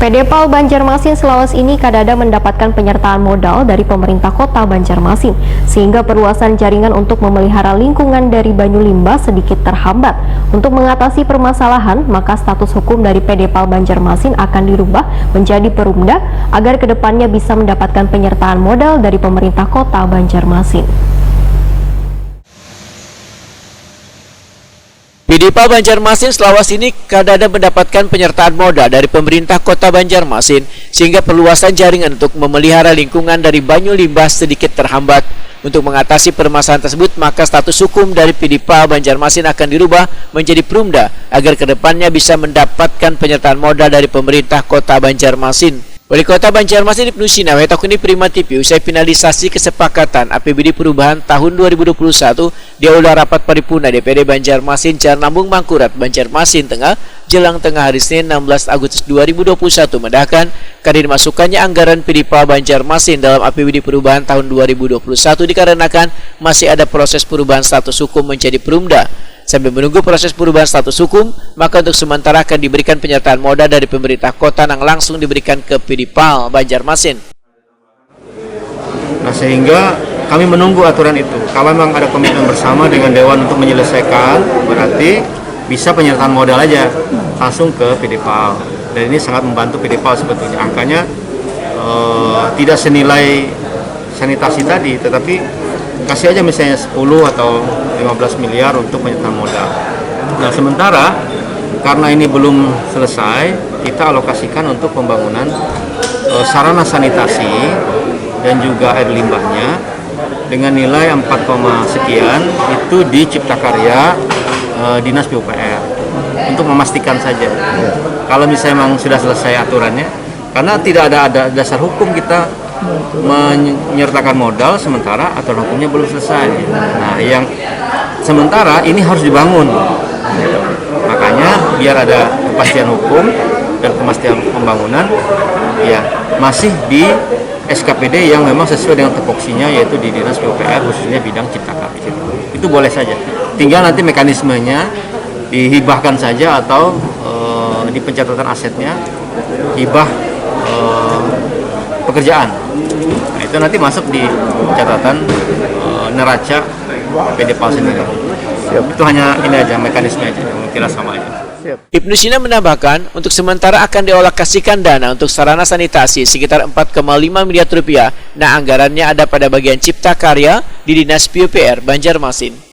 PDPAL Banjarmasin Sulawesi ini kadada mendapatkan penyertaan modal dari pemerintah kota Banjarmasin, sehingga perluasan jaringan untuk memelihara lingkungan dari Banyu Limbah sedikit terhambat. Untuk mengatasi permasalahan, maka status hukum dari PDPAL Banjarmasin akan dirubah menjadi Perumda agar kedepannya bisa mendapatkan penyertaan modal dari pemerintah kota Banjarmasin. PDPAL Banjarmasin Sulawesi ini kadada mendapatkan penyertaan modal dari pemerintah kota Banjarmasin sehingga perluasan jaringan untuk memelihara lingkungan dari Banyu Limbah sedikit terhambat. Untuk mengatasi permasalahan tersebut, maka status hukum dari PDPAL Banjarmasin akan dirubah menjadi Perumda agar kedepannya bisa mendapatkan penyertaan modal dari pemerintah kota Banjarmasin. Wali Kota Banjarmasin Ibnu Sina Wetokuni Prima TV usai finalisasi kesepakatan APBD perubahan tahun 2021 di aula rapat paripurna DPD Banjarmasin Jarnambung Mangkurat Banjarmasin Tengah jelang tengah hari Senin 16 Agustus 2021 mendahkan karena dimasukkannya anggaran PDPAL Banjarmasin dalam APBD perubahan tahun 2021 dikarenakan masih ada proses perubahan status hukum menjadi Perumda. Sambil menunggu proses perubahan status hukum, maka untuk sementara akan diberikan penyertaan modal dari pemerintah kota yang langsung diberikan ke PDPAL Banjarmasin. Nah, sehingga kami menunggu aturan itu. Kalau memang ada komitmen bersama dengan Dewan untuk menyelesaikan, berarti bisa penyertaan modal aja langsung ke PDPAL. Dan ini sangat membantu PDPAL sebetulnya. Angkanya tidak senilai sanitasi tadi, tetapi kasih aja misalnya 10 atau 15 miliar untuk penyertaan modal. Nah, sementara karena ini belum selesai, kita alokasikan untuk pembangunan sarana sanitasi dan juga air limbahnya dengan nilai 4, sekian itu di Cipta Karya Dinas PUPR untuk memastikan saja. Kalau misalnya memang sudah selesai aturannya, karena tidak ada dasar hukum kita menyertakan modal sementara aturan hukumnya belum selesai. Nah, yang sementara ini harus dibangun. Makanya biar ada kepastian hukum dan kepastian pembangunan, ya masih di SKPD yang memang sesuai dengan tupoksinya, yaitu di Dinas PUPR khususnya bidang Cipta Karya. Itu boleh saja. Tinggal nanti mekanismenya dihibahkan saja atau di pencatatan asetnya hibah pekerjaan. Nah, itu nanti masuk di catatan neraca PDPAL sendiri. Itu hanya ini aja, mekanisme aja, kira sama aja. Ibnu Sina menambahkan, untuk sementara akan dialokasikan dana untuk sarana sanitasi sekitar 4,5 miliar rupiah. Nah, anggarannya ada pada bagian Cipta Karya di Dinas PUPR Banjarmasin.